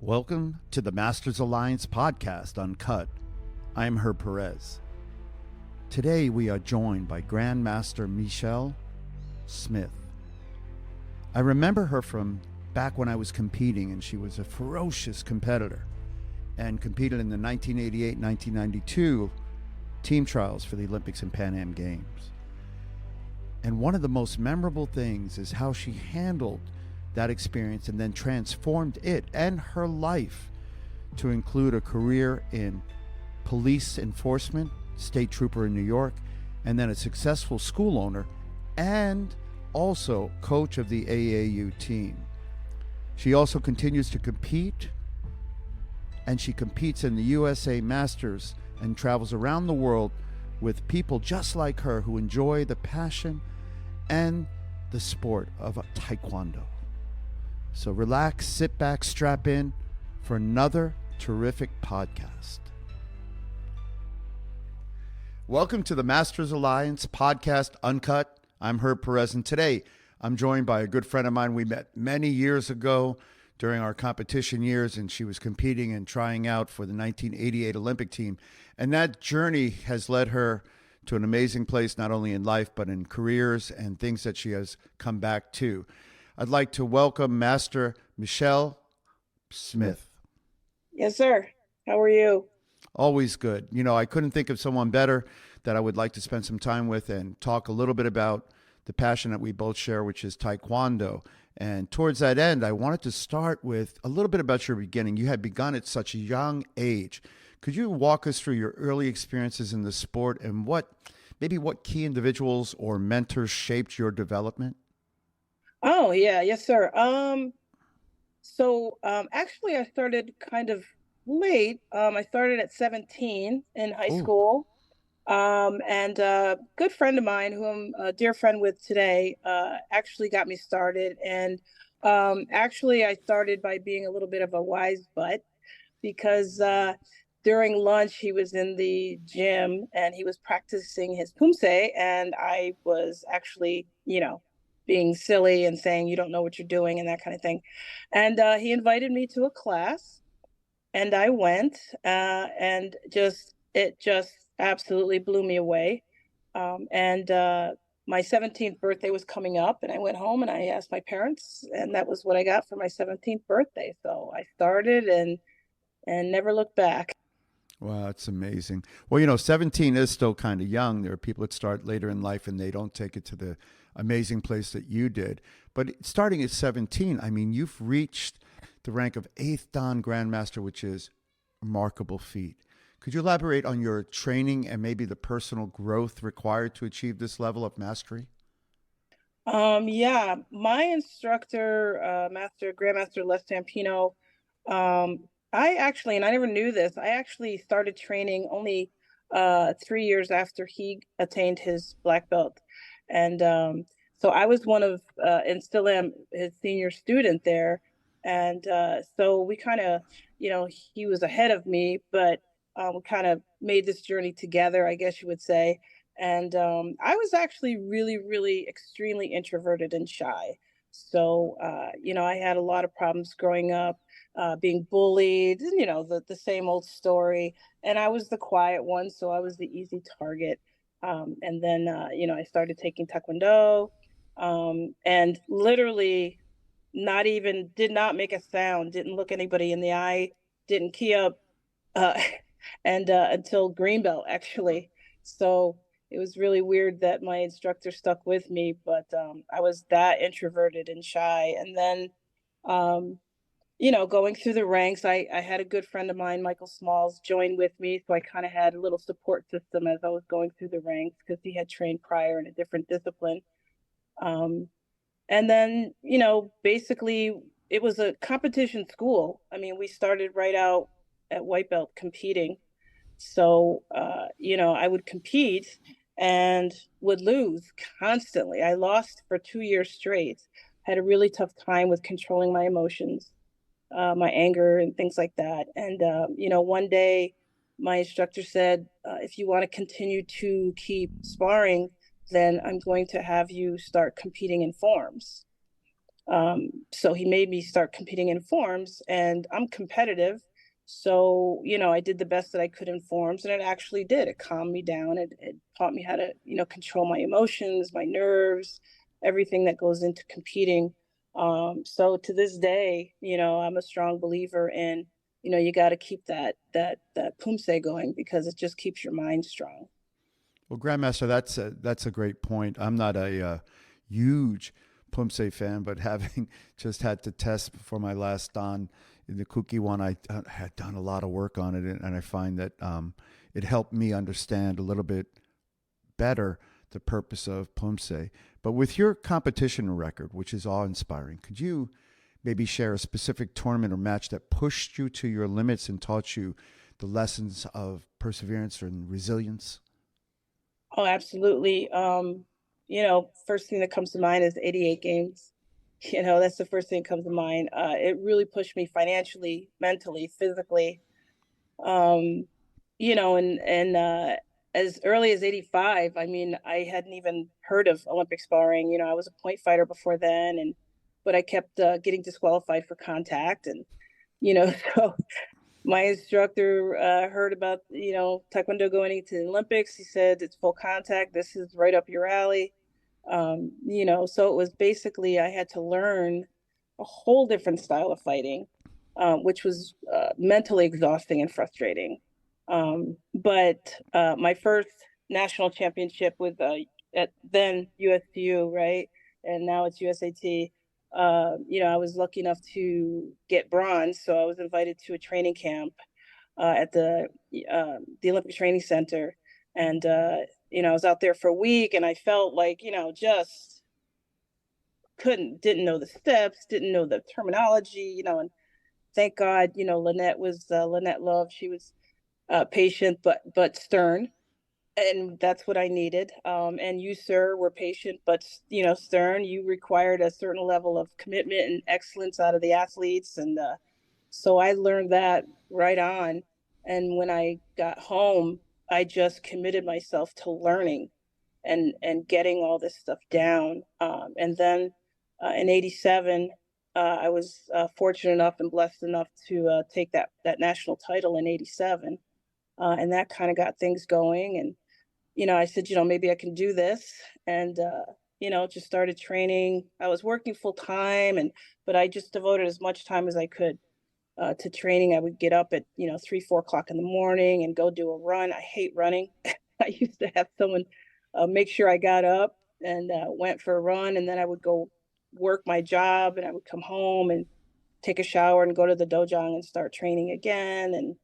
Welcome to the Masters Alliance podcast, Uncut. I'm Herb Perez. Today we are joined by Grandmaster Mescelle Smith. I remember her from back when I was competing, and she was a ferocious competitor and competed in the 1988-1992 team trials for the Olympics and Pan Am Games. And one of the most memorable things is how she handled that experience and then transformed it and her life to include a career in police enforcement, state trooper in New York, and then a successful school owner and also coach of the AAU team. She also continues to compete, and she competes in the USA Masters and travels around the world with people just like her who enjoy the passion and the sport of taekwondo. So relax, sit back, strap in for another terrific podcast. Welcome to the Masters Alliance podcast, Uncut. I'm Herb Perez, and today I'm joined by a good friend of mine. We met many years ago during our competition years, and she was competing and trying out for the 1988 Olympic team. And that journey has led her to an amazing place, not only in life, but in careers and things that she has come back to. I'd like to welcome Master Mescelle Smith. Yes, sir. How are you? Always good. You know, I couldn't think of someone better that I would like to spend some time with and talk a little bit about the passion that we both share, which is taekwondo. And towards that end, I wanted to start with a little bit about your beginning. You had begun at such a young age. Could you walk us through your early experiences in the sport and what key individuals or mentors shaped your development? Oh, yeah. Yes, sir. Actually, I started kind of late. I started at 17 in high school. And a good friend of mine, who I'm a dear friend with today, actually got me started. And actually, I started by being a little bit of a wise butt because during lunch, he was in the gym and he was practicing his pumse. And I was actually, being silly and saying, you don't know what you're doing and that kind of thing. And he invited me to a class and I went and it just absolutely blew me away. My 17th birthday was coming up and I went home and I asked my parents, and that was what I got for my 17th birthday. So I started and never looked back. Wow, that's amazing. Well, 17 is still kind of young. There are people that start later in life and they don't take it to the amazing place that you did. But starting at 17, I mean, you've reached the rank of 8th Dan Grandmaster, which is a remarkable feat. Could you elaborate on your training and maybe the personal growth required to achieve this level of mastery? Yeah, my instructor, Grandmaster Les Stampino, and I never knew this, I actually started training only 3 years after he attained his black belt. And so I was one of, and still am, his senior student there. And so we kind of, he was ahead of me, but we kind of made this journey together, I guess you would say. And I was actually really, really extremely introverted and shy. So, I had a lot of problems growing up, being bullied, the same old story. And I was the quiet one, so I was the easy target. And then, I started taking taekwondo and literally did not make a sound, didn't look anybody in the eye, didn't key up uh, and until green belt, actually. So it was really weird that my instructor stuck with me, but I was that introverted and shy. And then, going through the ranks, I had a good friend of mine, Michael Smalls, join with me. So I kind of had a little support system as I was going through the ranks because he had trained prior in a different discipline. And then, basically it was a competition school. I mean, we started right out at white belt competing. So, I would compete and would lose constantly. I lost for 2 years straight, had a really tough time with controlling my emotions, my anger and things like that. And, one day my instructor said, if you want to continue to keep sparring, then I'm going to have you start competing in forms. So he made me start competing in forms, and I'm competitive. So, I did the best that I could in forms, and it actually did. It calmed me down. It taught me how to, control my emotions, my nerves, everything that goes into competing. So to this day, I'm a strong believer in, you got to keep that pumse going, because it just keeps your mind strong. Well, Grandmaster, that's a great point. I'm not a huge Pumse fan, but having just had to test for my last Dan in the Cookie one, I had done a lot of work on it, and I find that it helped me understand a little bit better the purpose of Pumse. But with your competition record, which is awe-inspiring, could you maybe share a specific tournament or match that pushed you to your limits and taught you the lessons of perseverance and resilience? Oh, absolutely. First thing that comes to mind is 88 games. That's the first thing that comes to mind. It really pushed me financially, mentally, physically. Um, and as early as 85, I mean, I hadn't even heard of Olympic sparring. I was a point fighter before then, but I kept getting disqualified for contact, and so my instructor heard about taekwondo going into the Olympics. He said it's full contact. This is right up your alley. So it was basically I had to learn a whole different style of fighting, which was mentally exhausting and frustrating. But my first national championship with at then USU, right, and now it's USAT. I was lucky enough to get bronze, so I was invited to a training camp at the Olympic Training Center, and I was out there for a week, and I felt like just didn't know the steps, didn't know the terminology, and thank God, Lynette was Lynette Love. She was patient but stern, and that's what I needed. And you, sir, were patient but stern. You required a certain level of commitment and excellence out of the athletes, and so I learned that right on. And when I got home, I just committed myself to learning and getting all this stuff down. And then in '87, I was fortunate enough and blessed enough to take that national title in '87, and that kind of got things going. And I said, maybe I can do this, and just started training. I was working full time, but I just devoted as much time as I could to training. I would get up at 3, 4 o'clock in the morning and go do a run. I hate running. I used to have someone make sure I got up and went for a run, and then I would go work my job, and I would come home and take a shower and go to the dojo and start training again. And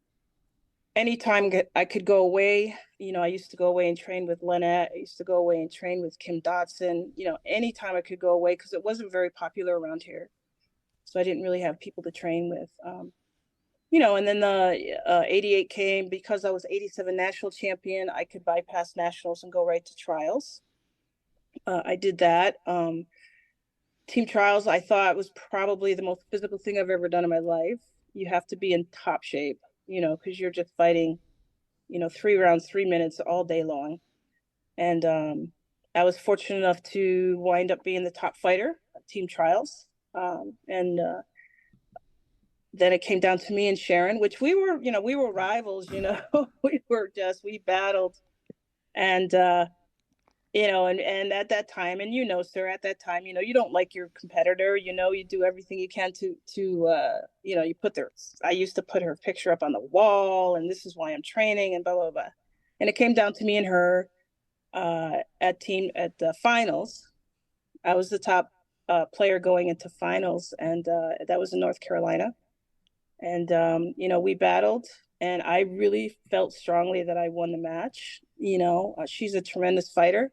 anytime I could go away, I used to go away and train with Lynette. I used to go away and train with Kim Dotson. Anytime I could go away, because it wasn't very popular around here, so I didn't really have people to train with. And then the 88 came. Because I was 87 national champion, I could bypass nationals and go right to trials. I did that. Team trials, I thought, was probably the most physical thing I've ever done in my life. You have to be in top shape, because you're just fighting, 3 rounds, 3 minutes all day long. And I was fortunate enough to wind up being the top fighter at team trials. And then it came down to me and Sharon, which we were rivals, we battled. And, and at that time, and sir, at that time, you don't like your competitor, you do everything you can to I used to put her picture up on the wall, and this is why I'm training, and blah, blah, blah. And it came down to me and her at the finals. I was the top player going into finals, and that was in North Carolina. And we battled, and I really felt strongly that I won the match. She's a tremendous fighter.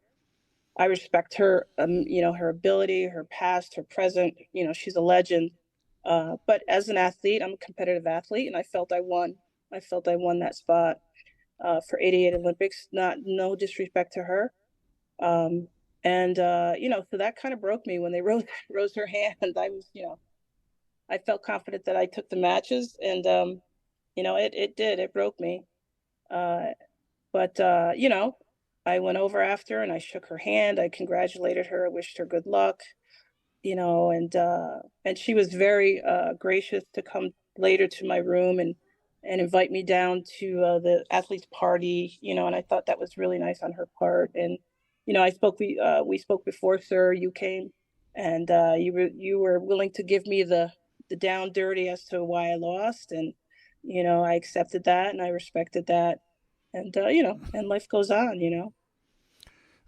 I respect her, her ability, her past, her present. She's a legend. But as an athlete, I'm a competitive athlete, and I felt I won. I felt I won that spot for '88 Olympics. No disrespect to her. And so that kind of broke me when they rose her hand. I was, I felt confident that I took the matches, and it did. It broke me. Uh, but I went over after and I shook her hand. I congratulated her. I wished her good luck. and she was very gracious to come later to my room and invite me down to the athletes party, and I thought that was really nice on her part. And we spoke before, sir. You came, and you were willing to give me the down dirty as to why I lost, and I accepted that and I respected that, and and life goes on. I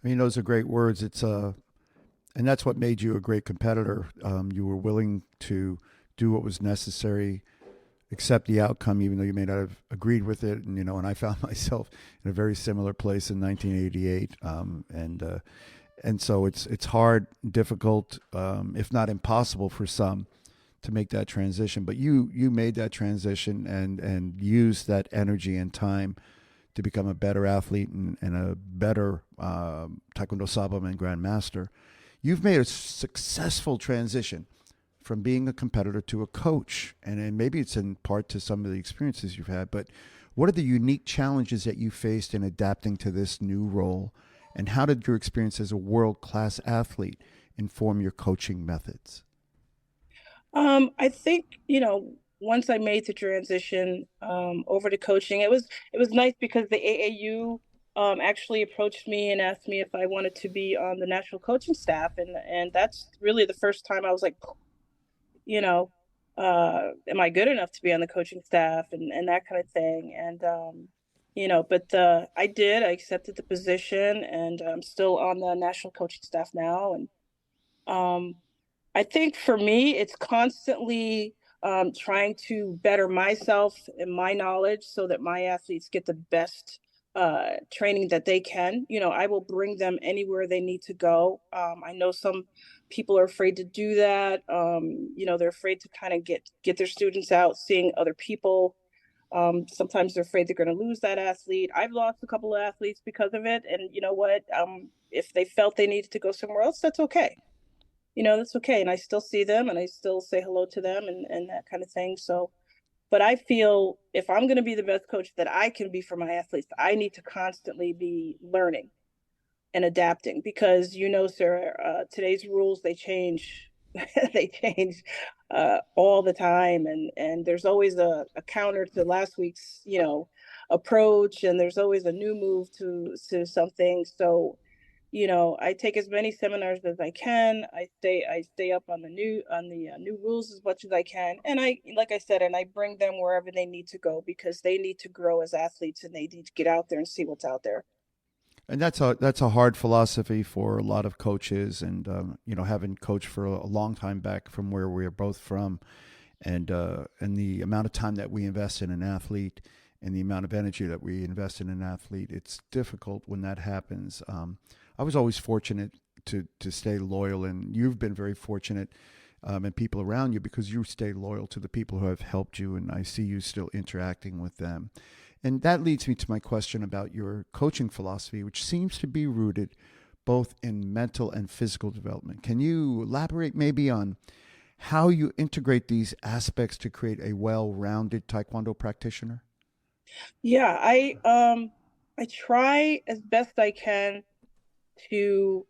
mean, those are great words. And that's what made you a great competitor. You were willing to do what was necessary, accept the outcome, even though you may not have agreed with it. And I found myself in a very similar place in 1988. And so it's hard, difficult, if not impossible for some to make that transition. But you made that transition and used that energy and time to become a better athlete and a better Taekwondo Sabum and Grandmaster. You've made a successful transition from being a competitor to a coach. And maybe it's in part to some of the experiences you've had, but what are the unique challenges that you faced in adapting to this new role? And how did your experience as a world-class athlete inform your coaching methods? I think, once I made the transition over to coaching, it was nice because the AAU actually approached me and asked me if I wanted to be on the national coaching staff, and that's really the first time I was like, you know, am I good enough to be on the coaching staff and that kind of thing. And but I accepted the position, and I'm still on the national coaching staff now. And um, I think for me, it's constantly trying to better myself and my knowledge so that my athletes get the best training that they can. I will bring them anywhere they need to go. I know some people are afraid to do that. They're afraid to kind of get their students out, seeing other people. Sometimes they're afraid they're going to lose that athlete. I've lost a couple of athletes because of it. And you know what? If they felt they needed to go somewhere else, that's okay. That's okay. And I still see them and I still say hello to them and that kind of thing. So, but I feel if I'm going to be the best coach that I can be for my athletes, I need to constantly be learning and adapting because, sir, today's rules, they change. They change all the time. And there's always a counter to last week's, approach. And there's always a new move to something. So, I take as many seminars as I can. I stay up on the new rules as much as I can, and like I said, and I bring them wherever they need to go because they need to grow as athletes and they need to get out there and see what's out there. And that's a hard philosophy for a lot of coaches, and having coached for a long time back from where we're both from, and the amount of time that we invest in an athlete, and the amount of energy that we invest in an athlete, it's difficult when that happens. I was always fortunate to stay loyal, and you've been very fortunate, and people around you because you stay loyal to the people who have helped you, and I see you still interacting with them. And that leads me to my question about your coaching philosophy, which seems to be rooted both in mental and physical development. Can you elaborate maybe on how you integrate these aspects to create a well-rounded Taekwondo practitioner? Yeah, I try as best I can to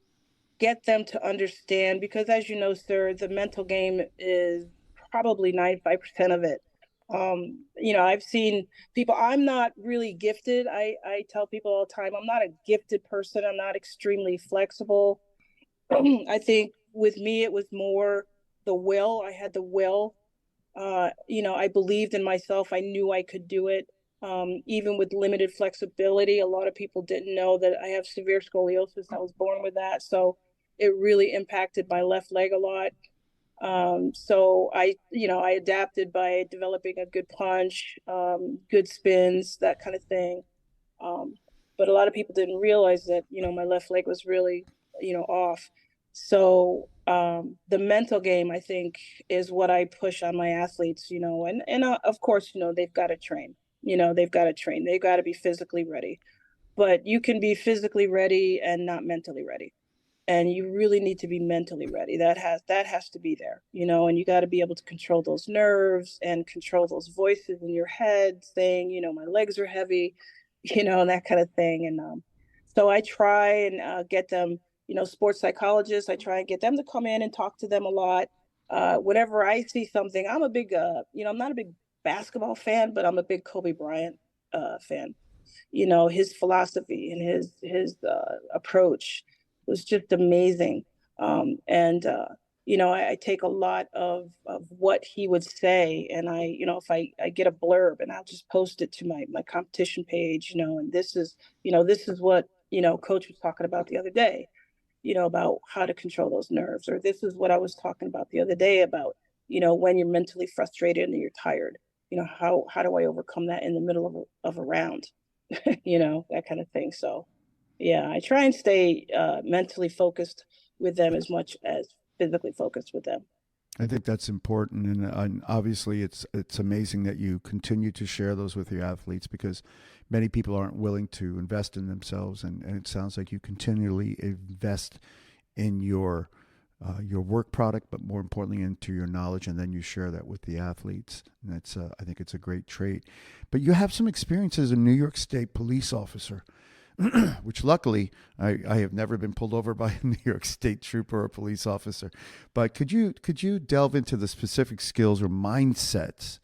get them to understand because as you know, sir, the mental game is probably 95% of it. I've seen people, I'm not really gifted. I tell people all the time, I'm not a gifted person. I'm not extremely flexible. I think with me, it was more the will. I had the will. I believed in myself. I knew I could do it. Even with limited flexibility, a lot of people didn't know that I have severe scoliosis. I was born with that. So it really impacted my left leg a lot. So I adapted by developing a good punch, good spins, that kind of thing. Um, but a lot of people didn't realize that, my left leg was really, off. So the mental game, I think, is what I push on my athletes, and of course, they've got to train. They've got to train. They've got to be physically ready. But you can be physically ready and not mentally ready. And you really need to be mentally ready. That has to be there, and you got to be able to control those nerves and control those voices in your head saying, my legs are heavy, and that kind of thing. And so I try and get them sports psychologists. I try and get them to come in and talk to them a lot. Whenever I see something, I'm a big, I'm not a big basketball fan, but I'm a big Kobe Bryant fan. His philosophy and his approach was just amazing. And I take a lot of what he would say, and if I get a blurb, and I'll just post it to my competition page, and this is what coach was talking about the other day, about how to control those nerves, or this is what I was talking about the other day about when you're mentally frustrated and you're tired, how do I overcome that in the middle of a round. That kind of thing. So, yeah, I try and stay mentally focused with them as much as physically focused with them. I think that's important, and obviously, it's amazing that you continue to share those with your athletes, because many people aren't willing to invest in themselves, and it sounds like you continually invest in your work product, but more importantly, into your knowledge, and then you share that with the athletes. And that's I think it's a great trait. But you have some experience as a New York State police officer. Which luckily I have never been pulled over by a New York State trooper or police officer. But could you delve into the specific skills or mindsets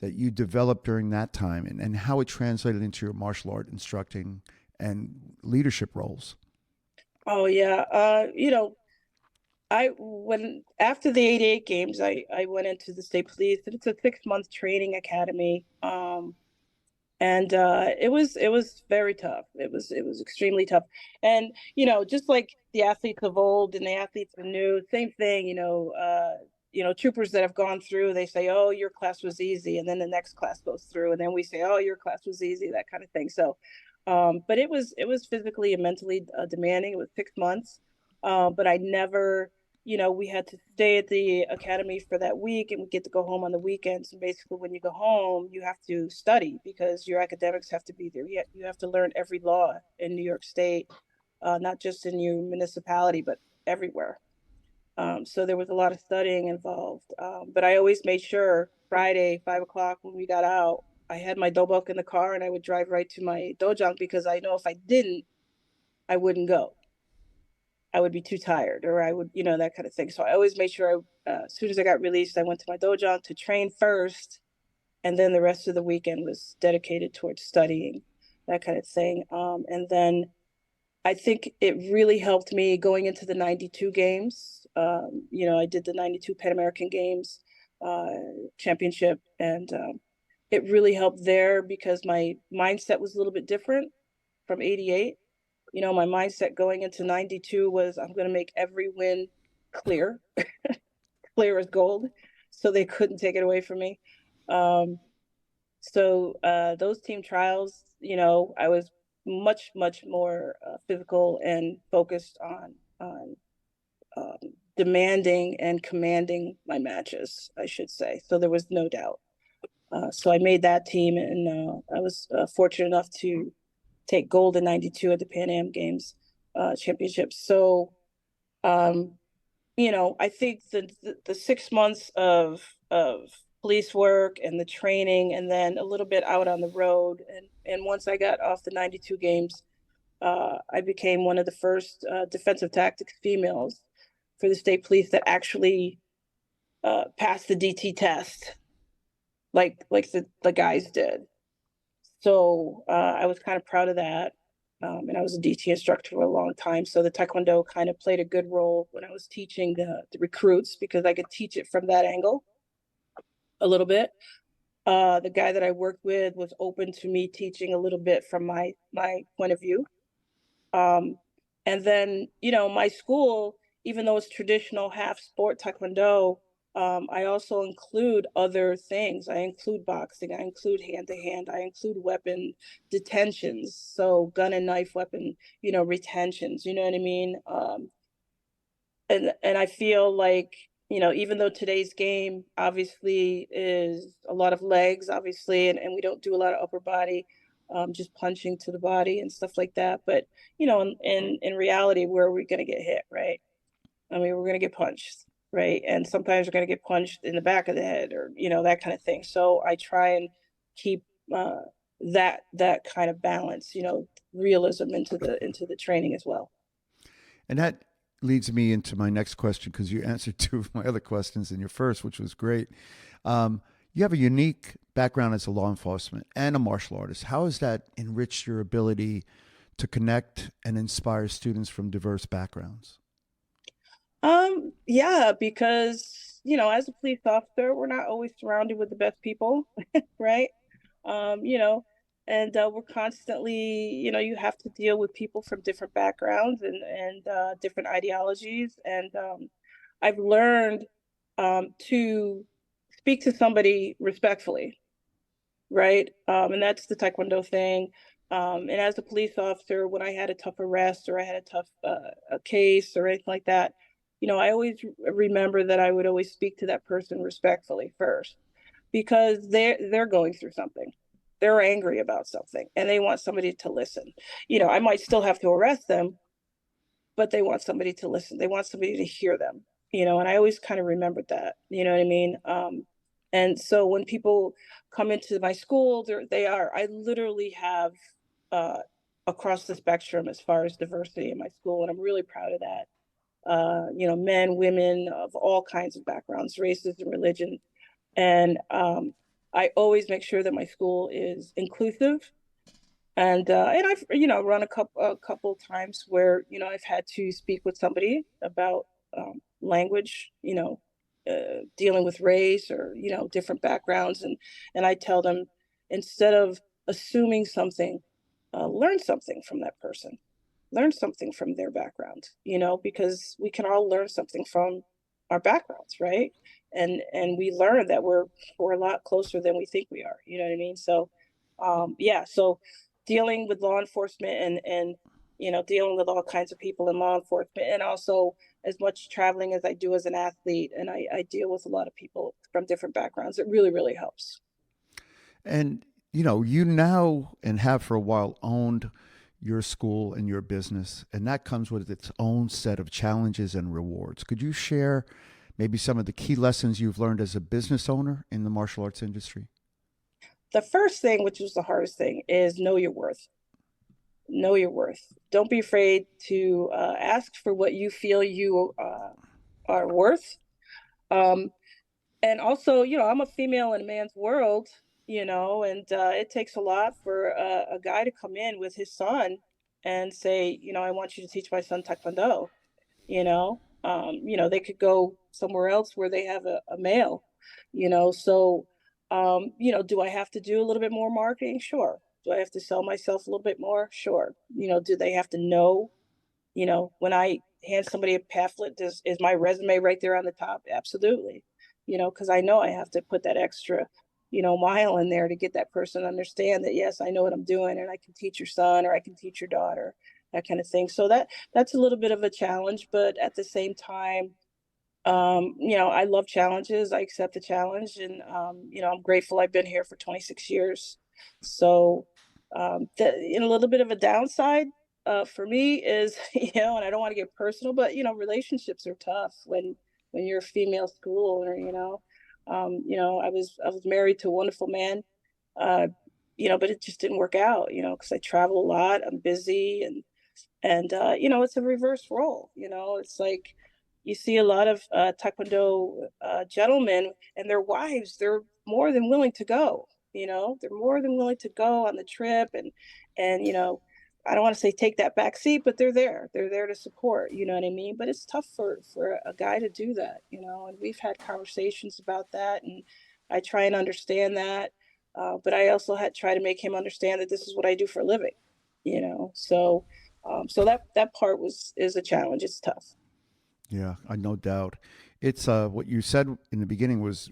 that you developed during that time, and how it translated into your martial art instructing and leadership roles? Oh yeah, when after the '88 games, I went into the state police, and it's a 6-month training academy. And it was very tough. It was extremely tough. And just like the athletes of old and the athletes of new, same thing. Troopers that have gone through, they say, "Oh, your class was easy," and then the next class goes through, and then we say, "Oh, your class was easy," that kind of thing. So, but it was physically and mentally demanding. It was 6 months, but I never we had to stay at the academy for that week, and we get to go home on the weekends. And basically, when you go home, you have to study because your academics have to be there. You have to learn every law in New York State, not just in your municipality, but everywhere. So there was a lot of studying involved. But I always made sure Friday, 5 o'clock when we got out, I had my dobok in the car, and I would drive right to my dojang, because I know if I didn't, I wouldn't go. I would be too tired, or I would, that kind of thing. So I always made sure as soon as I got released, I went to my dojo to train first. And then the rest of the weekend was dedicated towards studying, that kind of thing. And then I think it really helped me going into the '92 games. I did the '92 Pan American Games championship, and it really helped there because my mindset was a little bit different from '88. My mindset going into '92 was, I'm going to make every win clear, clear as gold, so they couldn't take it away from me. So those team trials, I was much, much more physical and focused on demanding and commanding my matches, I should say. So there was no doubt. So I made that team, and I was fortunate enough to take gold in '92 at the Pan Am Games championships. So, I think the 6 months of police work and the training, and then a little bit out on the road, and once I got off the '92 games, I became one of the first defensive tactics females for the state police that actually passed the DT test, like the guys did. So I was kind of proud of that. And I was a DT instructor for a long time. So the taekwondo kind of played a good role when I was teaching the recruits, because I could teach it from that angle a little bit. The guy that I worked with was open to me teaching a little bit from my point of view. And then, my school, even though it's traditional half sport taekwondo, I also include other things. I include boxing, I include hand-to-hand, I include weapon detentions. So gun and knife weapon, retentions, you know what I mean? And I feel like, even though today's game obviously is a lot of legs, obviously, and we don't do a lot of upper body, just punching to the body and stuff like that. But, in reality, where are we going to get hit, right? I mean, we're going to get punched, right? And sometimes we're going to get punched in the back of the head, or, that kind of thing. So I try and keep that kind of balance, realism into the training as well. And that leads me into my next question because you answered two of my other questions in your first, which was great. You have a unique background as a law enforcement and a martial artist. How has that enriched your ability to connect and inspire students from diverse backgrounds? Yeah, because, as a police officer, we're not always surrounded with the best people, right? Um, you know, and we're constantly, you have to deal with people from different backgrounds and different ideologies. And I've learned to speak to somebody respectfully, right? And that's the taekwondo thing. And as a police officer, when I had a tough arrest or I had a tough a case or anything like that, I always remember that I would always speak to that person respectfully first because they're going through something. They're angry about something and they want somebody to listen. I might still have to arrest them, but they want somebody to listen. They want somebody to hear them, and I always kind of remembered that, you know what I mean? And so when people come into my school, I literally have uh, across the spectrum as far as diversity in my school, and I'm really proud of that. Men, women of all kinds of backgrounds, races, and religion. And I always make sure that my school is inclusive and I've run a couple times where I've had to speak with somebody about language, dealing with race or different backgrounds, and I tell them instead of assuming something, learn something from that person, learn something from their background, because we can all learn something from our backgrounds, right? And we learn that we're a lot closer than we think we are. You know what I mean? So, yeah. So dealing with law enforcement and dealing with all kinds of people in law enforcement, and also as much traveling as I do as an athlete, and I deal with a lot of people from different backgrounds. It really, really helps. And you now and have for a while owned your school and your business, and that comes with its own set of challenges and rewards. Could you share maybe some of the key lessons you've learned as a business owner in the martial arts industry? The first thing, which was the hardest thing, is know your worth. Know your worth. Don't be afraid to ask for what you feel you are worth. Um, and also, I'm a female in a man's world, and it takes a lot for a guy to come in with his son and say, I want you to teach my son taekwondo. They could go somewhere else where they have a male, so do I have to do a little bit more marketing? Sure. Do I have to sell myself a little bit more? Sure. Do they have to know, when I hand somebody a pamphlet, is my resume right there on the top? Absolutely. Because I know I have to put that extra, mile in there to get that person to understand that, yes, I know what I'm doing and I can teach your son or I can teach your daughter, that kind of thing. So that's a little bit of a challenge, but at the same time, I love challenges. I accept the challenge, and I'm grateful I've been here for 26 years. So, in a little bit of a downside for me is, and I don't want to get personal, but relationships are tough when you're a female school owner. I was married to a wonderful man, uh, but it just didn't work out. Because I travel a lot, I'm busy, and it's a reverse role. It's like you see a lot of taekwondo gentlemen and their wives, they're more than willing to go. They're more than willing to go on the trip, and I don't want to say take that back seat, but they're there to support. You know what I mean? But it's tough for a guy to do that. And we've had conversations about that, and I try and understand that, but I also had try to make him understand that this is what I do for a living. So that part is a challenge. It's tough. Yeah, I no doubt. It's what you said in the beginning was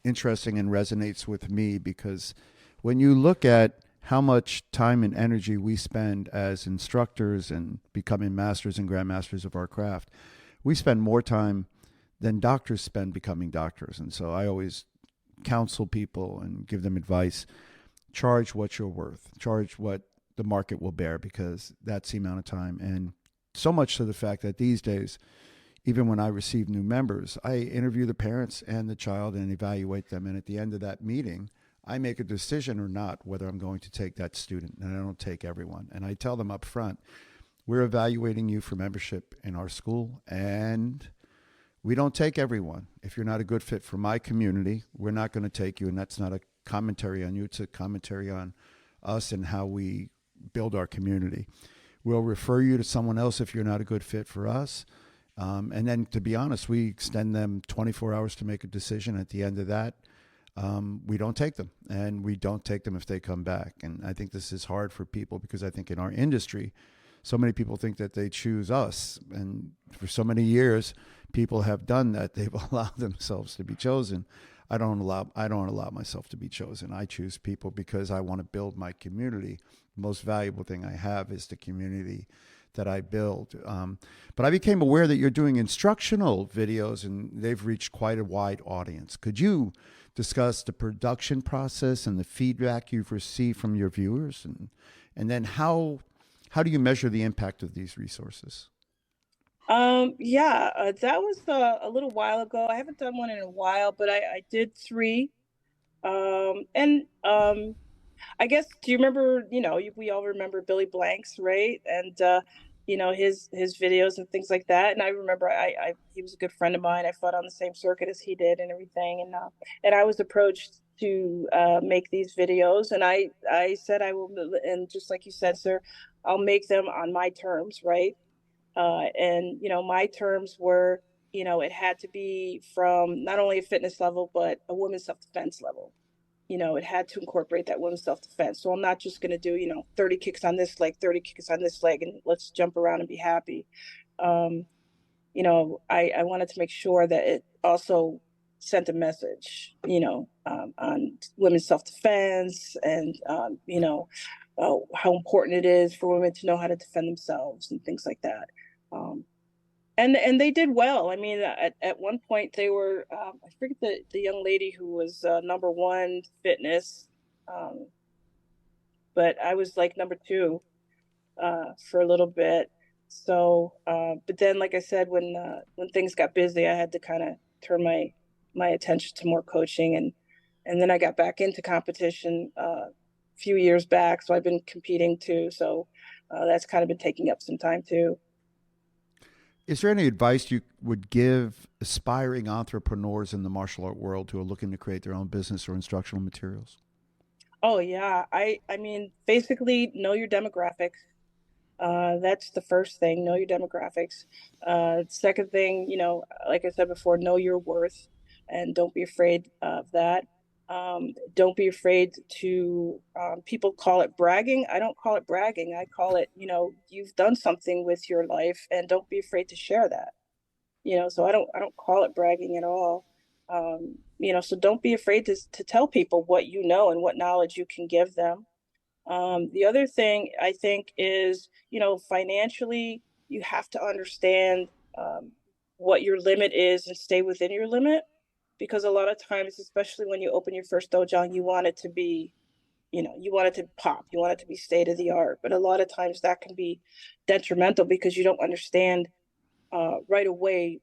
interesting and resonates with me because when you look at how much time and energy we spend as instructors and becoming masters and grandmasters of our craft, we spend more time than doctors spend becoming doctors. And so I always counsel people and give them advice. Charge what you're worth. Charge what the market will bear because that's the amount of time. And so much to the fact that these days, even when I receive new members, I interview the parents and the child and evaluate them. And at the end of that meeting, I make a decision or not whether I'm going to take that student. And I don't take everyone. And I tell them up front, we're evaluating you for membership in our school, and we don't take everyone. If you're not a good fit for my community, we're not going to take you. And that's not a commentary on you, it's a commentary on us and how we build our community. We'll refer you to someone else if you're not a good fit for us. And then, to be honest, we extend them 24 hours to make a decision. At the end of that, we don't take them, and we don't take them if they come back. And I think this is hard for people because I think in our industry, so many people think that they choose us. And for so many years, people have done that. They've allowed themselves to be chosen. I don't allow myself to be chosen. I choose people because I want to build my community. The most valuable thing I have is the community that I build. But I became aware that you're doing instructional videos, and they've reached quite a wide audience. Could you discuss the production process and the feedback you've received from your viewers, and then how do you measure the impact of these resources? That was a little while ago. I haven't done one in a while, but I did three. And I guess, do you remember, we all remember Billy Blanks, right? And his videos and things like that. And I remember he was a good friend of mine. I fought on the same circuit as he did and everything. And I was approached to make these videos, and I said I will, and just like you said, sir, I'll make them on my terms, right? And my terms were, it had to be from not only a fitness level, but a women's self-defense level. It had to incorporate that women's self-defense. So I'm not just going to do, 30 kicks on this leg, 30 kicks on this leg, and let's jump around and be happy. I wanted to make sure that it also sent a message, on women's self-defense and, how important it is for women to know how to defend themselves and things like that. And they did well. I mean, at one point they were, I forget the young lady who was number one fitness, but I was like number two for a little bit. So, but then, like I said, when things got busy, I had to kind of turn my attention to more coaching, and then I got back into competition a few years back. So I've been competing too. So that's kind of been taking up some time too. Is there any advice you would give aspiring entrepreneurs in the martial art world who are looking to create their own business or instructional materials? Oh yeah, I mean, basically know your demographics. That's the first thing, know your demographics. Second thing, like I said before, know your worth, and don't be afraid of that. Don't be afraid to, people call it bragging. I don't call it bragging. I call it, you've done something with your life, and don't be afraid to share that. So I don't call it bragging at all. So don't be afraid to tell people what you know and what knowledge you can give them. The other thing I think is, financially, you have to understand what your limit is and stay within your limit, because a lot of times, especially when you open your first dojo, you want it to be, you want it to pop, you want it to be state of the art. But a lot of times that can be detrimental because you don't understand right away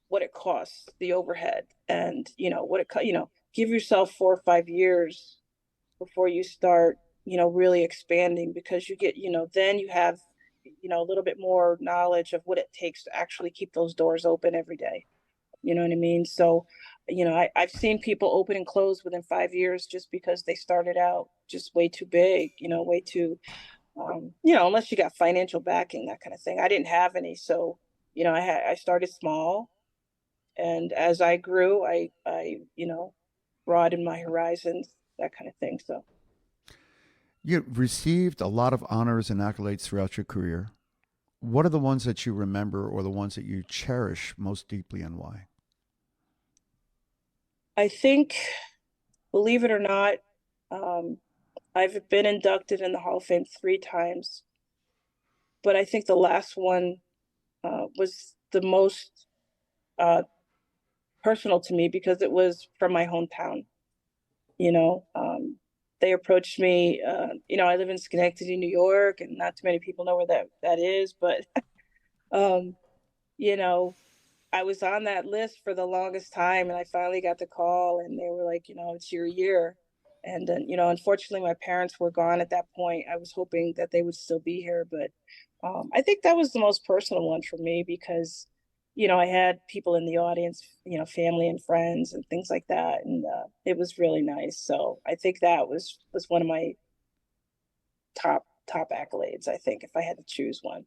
what it costs, the overhead, and what it, give yourself 4 or 5 years before you start, really expanding, because you get, then you have, a little bit more knowledge of what it takes to actually keep those doors open every day. You know what I mean? So, I've seen people open and close within 5 years just because they started out just way too big, way too, unless you got financial backing, that kind of thing. I didn't have any. So, I started small, and as I grew, I broadened my horizons, that kind of thing. So. You've received a lot of honors and accolades throughout your career. What are the ones that you remember or the ones that you cherish most deeply, and why? I think, believe it or not, um, I've been inducted in the Hall of Fame 3 times, but I think the last one was the most uh, personal to me because it was from my hometown. You know, um, they approached me. I live in Schenectady, New York, and not too many people know where that is, but um, you know, I was on that list for the longest time, and I finally got the call, and they were like, it's your year. And then, unfortunately, my parents were gone at that point. I was hoping that they would still be here, but I think that was the most personal one for me because, I had people in the audience, family and friends and things like that, and it was really nice. So I think that was one of my top accolades, I think, if I had to choose one.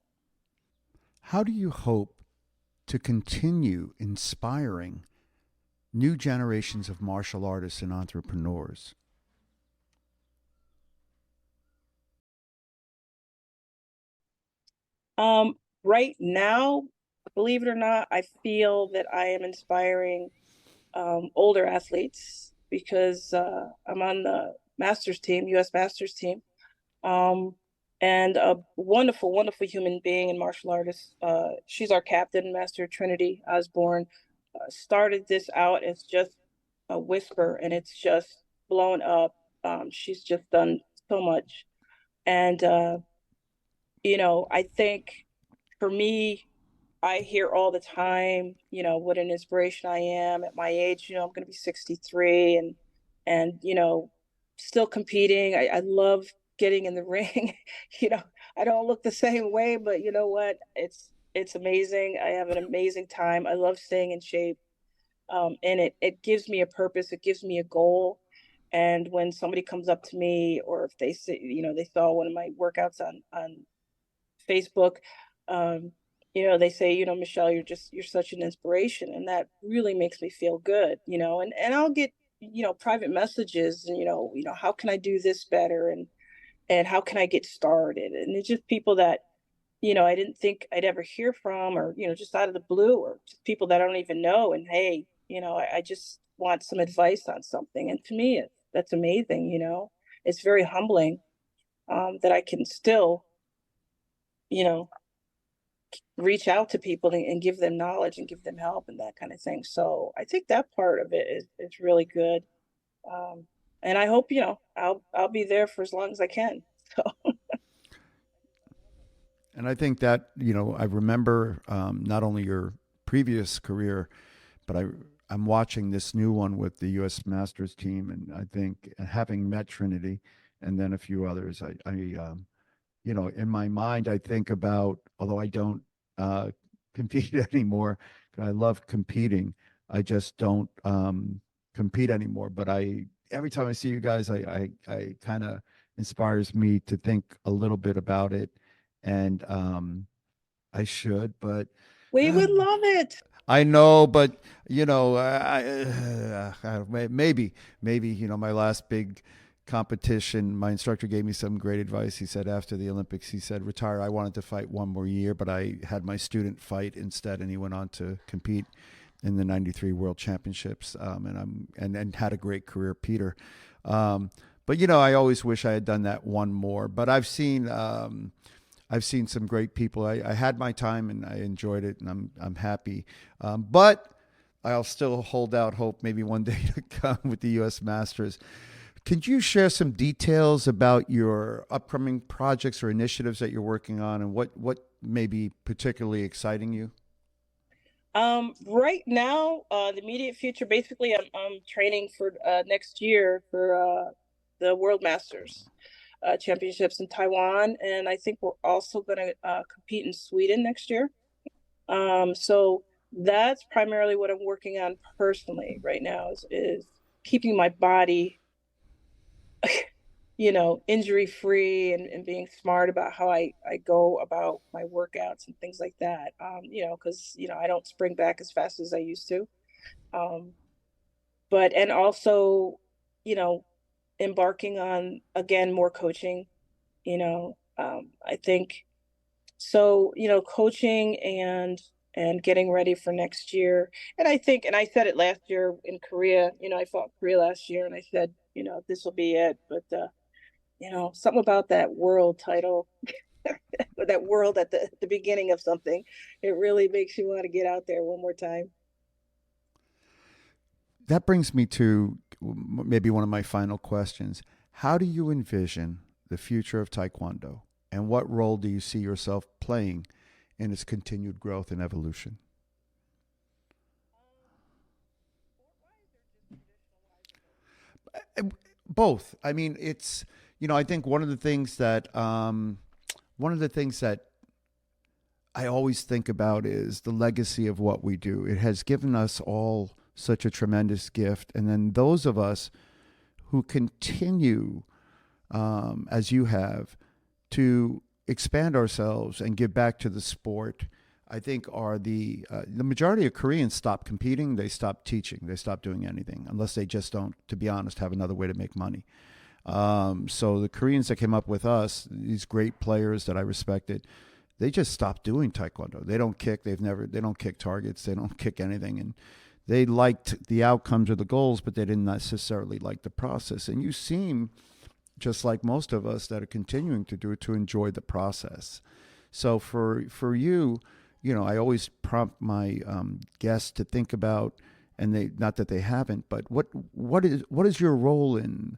How do you hope to continue inspiring new generations of martial artists and entrepreneurs? Right now, believe it or not, I feel that I am inspiring older athletes because I'm on the Masters team, U.S. Masters team, um, and a wonderful, wonderful human being and martial artist. She's our captain, Master Trinity Osborne. Started this out as just a whisper, and it's just blown up. She's just done so much, and I think for me, I hear all the time, what an inspiration I am at my age. I'm going to be 63 and still competing. I love getting in the ring. you know, I don't look the same way, but you know what? It's amazing. I have an amazing time. I love staying in shape. And it gives me a purpose. It gives me a goal. And when somebody comes up to me, or if they say, they saw one of my workouts on Facebook, um, they say, Meschelle, you're such an inspiration, and that really makes me feel good, and I'll get, private messages, and how can I do this better, and how can I get started, and it's just people that, I didn't think I'd ever hear from, or just out of the blue, or just people that I don't even know, and hey, I just want some advice on something, and to me, that's amazing. It's very humbling, that I can still, you know reach out to people and give them knowledge and give them help and that kind of thing. So I think that part of it is really good. Um, and I hope, I'll be there for as long as I can. So And I think that, I remember not only your previous career, but I'm watching this new one with the U.S. Masters team, and I think having met Trinity and then a few others, in my mind, I think about, although I don't uh, compete anymore, I love competing. I just don't compete anymore. But every time I see you guys, I kind of inspires me to think a little bit about it, and I should, but we would love it. I know, but maybe my last big competition, my instructor gave me some great advice. He said after the Olympics, he said retire. I wanted to fight one more year, but I had my student fight instead, and he went on to compete in the '93 World Championships, and had a great career, Peter. But I always wish I had done that one more. But I've seen some great people. I had my time and I enjoyed it, and I'm happy. But I'll still hold out hope maybe one day to come with the U.S. Masters. Could you share some details about your upcoming projects or initiatives that you're working on, and what may be particularly exciting you? Right now, the immediate future, basically, I'm training for next year for the World Masters championships in Taiwan, and I think we're also going to compete in Sweden next year. So that's primarily what I'm working on personally right now is keeping my body, injury free, and being smart about how I go about my workouts and things like that. Because, I don't spring back as fast as I used to. Um, and also, you know, embarking on, again, more coaching, I think so, coaching and getting ready for next year. And I think, and I said it last year in Korea, I fought Korea last year, and I said, this will be it. But something about that world title, that world at the beginning of something, it really makes you want to get out there one more time. That brings me to maybe one of my final questions. How do you envision the future of Taekwondo, and what role do you see yourself playing in its continued growth and evolution? Both. I mean, it's, I think one of the things that I always think about is the legacy of what we do. It has given us all such a tremendous gift. And then those of us who continue, as you have, to expand ourselves and give back to the sport, I think are the majority of Koreans stop competing, they stop teaching, they stop doing anything unless they just don't, to be honest, have another way to make money. So the Koreans that came up with us, these great players that I respected, they just stopped doing taekwondo. They don't kick. They don't kick targets. They don't kick anything. And they liked the outcomes or the goals, but they didn't necessarily like the process. And you seem, just like most of us that are continuing to do it, to enjoy the process. So for you, I always prompt my guests to think about, and they, not that they haven't, but what is your role in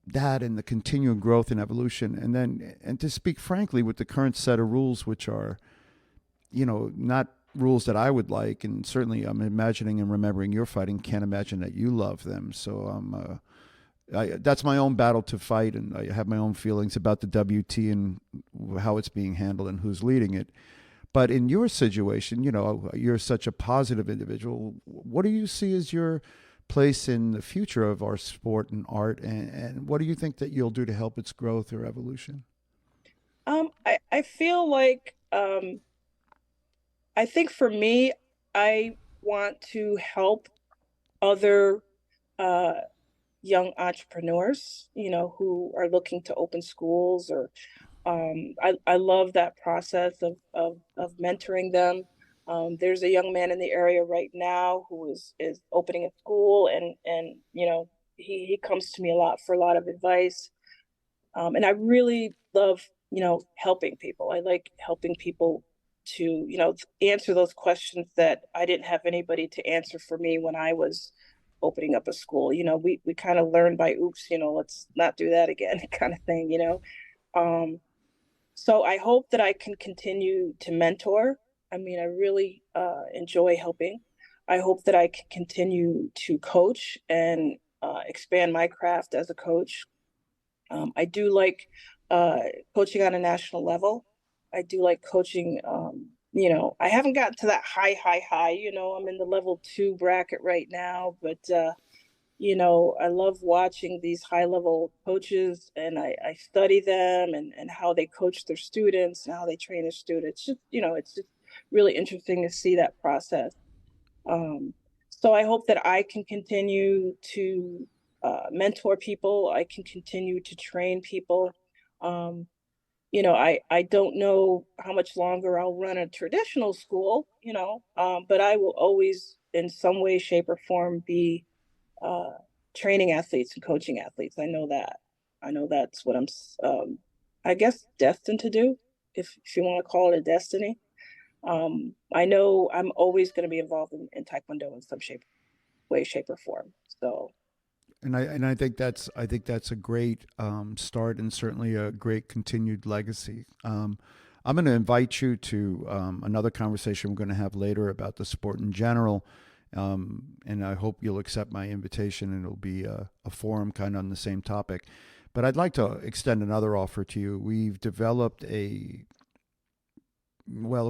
that and the continuing growth and evolution, and to speak frankly, with the current set of rules, which are, not rules that I would like, and certainly I'm imagining and remembering your fighting, can't imagine that you love them. So that's my own battle to fight, and I have my own feelings about the WT and how it's being handled and who's leading it. But in your situation, you're such a positive individual. What do you see as your place in the future of our sport and art, and what do you think that you'll do to help its growth or evolution? I feel like I think for me, I want to help other uh, young entrepreneurs, who are looking to open schools, or I love that process of mentoring them. There's a young man in the area right now who is opening a school, and he comes to me a lot for a lot of advice. And I really love, helping people. I like helping people to, answer those questions that I didn't have anybody to answer for me when I was opening up a school. We kind of learned by oops, let's not do that again, kind of thing. Um, so I hope that I can continue to mentor. I mean, I really enjoy helping. I hope that I can continue to coach and expand my craft as a coach. I do like uh, coaching on a national level. I do like coaching. I haven't gotten to that high. I'm in the level 2 bracket right now, but I love watching these high level coaches, and I study them, and how they coach their students and how they train their students. It's just really interesting to see that process. Um, so I hope that I can continue to mentor people. I can continue to train people. Um, I don't know how much longer I'll run a traditional school, but I will always, in some way, shape, or form, be uh, training athletes and coaching athletes. I know that. I know that's what I guess, destined to do, if you want to call it a destiny. I know I'm always going to be involved in Taekwondo in some way, shape, or form. So, And I think that's a great start, and certainly a great continued legacy. I'm going to invite you to another conversation we're going to have later about the sport in general, and I hope you'll accept my invitation, and it'll be a forum kind of on the same topic. But I'd like to extend another offer to you. We've developed a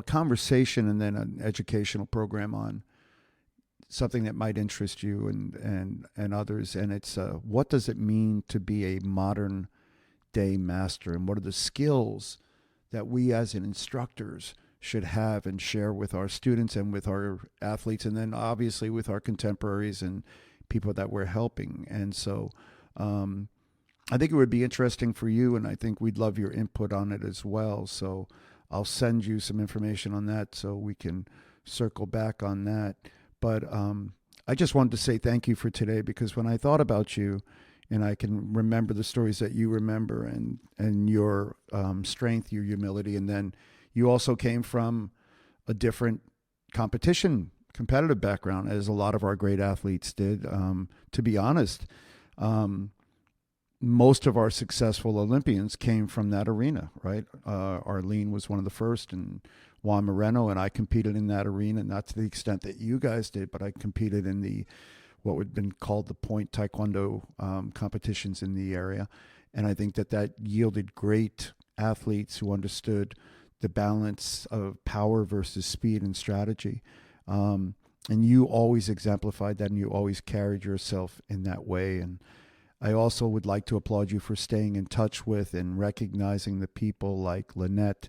conversation and then an educational program on something that might interest you and others. And it's what does it mean to be a modern day master, and what are the skills that we as instructors should have and share with our students and with our athletes, and then obviously with our contemporaries and people that we're helping. And so I think it would be interesting for you, and I think we'd love your input on it as well. So I'll send you some information on that so we can circle back on that. But I just wanted to say thank you for today, because when I thought about you, and I can remember the stories that you remember, and your strength, your humility, and then you also came from a different competitive background, as a lot of our great athletes did. To be honest, most of our successful Olympians came from that arena, right? Arlene was one of the first, and Juan Moreno, and I competed in that arena, not to the extent that you guys did, but I competed in the what would have been called the point taekwondo competitions in the area. And I think that yielded great athletes who understood the balance of power versus speed and strategy. And you always exemplified that, and you always carried yourself in that way. And I also would like to applaud you for staying in touch with and recognizing the people like Lynette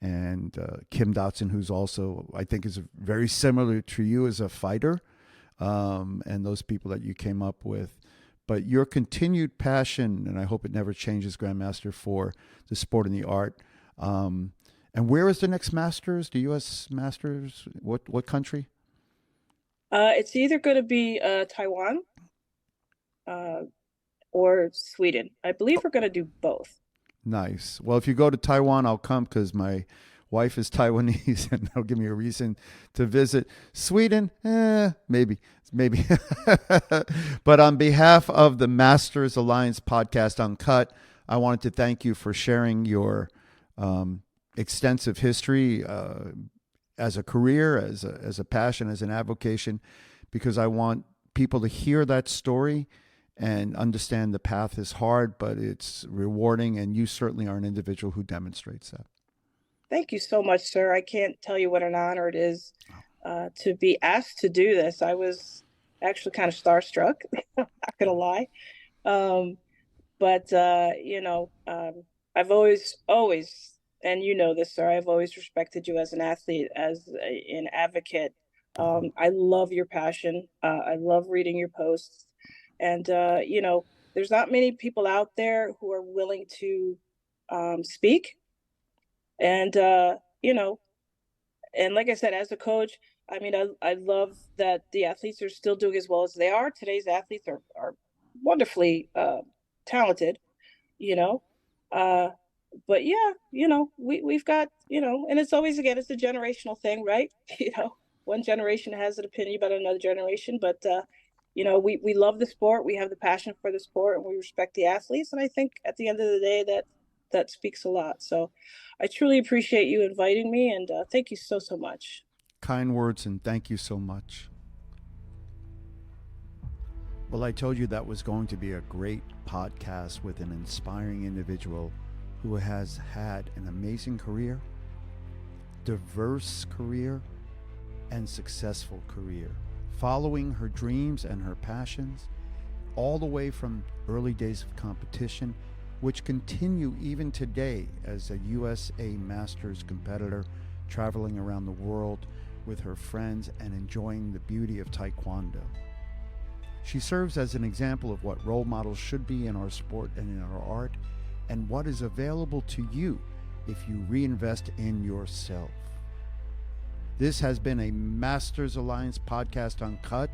and Kim Dotson, who's also, I think, is very similar to you as a fighter, and those people that you came up with. But your continued passion, and I hope it never changes, Grandmaster, for the sport and the art. And where is the next Masters, the U.S. Masters? What country? It's either going to be Taiwan or Sweden. I believe we're going to do both. Nice. Well, if you go to Taiwan, I'll come because my wife is Taiwanese, and that'll give me a reason to visit. Sweden, maybe. But on behalf of the Masters Alliance podcast Uncut, I wanted to thank you for sharing your extensive history as a career, as a passion, as an avocation, because I want people to hear that story and understand the path is hard, but it's rewarding, and you certainly are an individual who demonstrates that. Thank you so much, sir. I can't tell you what an honor it is to be asked to do this. I was actually kind of starstruck, not gonna lie. But I've always, and you know this, sir, I've always respected you as an athlete, as an advocate. I love your passion. I love reading your posts. And, there's not many people out there who are willing to speak. And, and like I said, as a coach, I mean, I love that the athletes are still doing as well as they are. Today's athletes are wonderfully talented, but yeah, we've got, and it's always, again, it's a generational thing, right? One generation has an opinion about another generation, but we love the sport. We have the passion for the sport, and we respect the athletes. And I think at the end of the day, that speaks a lot. So I truly appreciate you inviting me, and thank you so much. Kind words, and thank you so much. Well, I told you that was going to be a great podcast with an inspiring individual who has had an amazing career, diverse career, and successful career, following her dreams and her passions all the way from early days of competition, which continue even today as a USA Masters competitor, traveling around the world with her friends and enjoying the beauty of Taekwondo. She serves as an example of what role models should be in our sport and in our art, and what is available to you if you reinvest in yourself. This has been a Masters Alliance podcast Uncut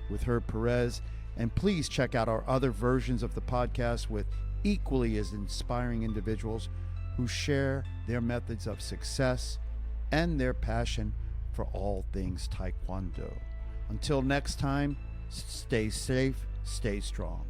with Herb Perez, and please check out our other versions of the podcast with equally as inspiring individuals who share their methods of success and their passion for all things Taekwondo. Until next time, stay safe, stay strong.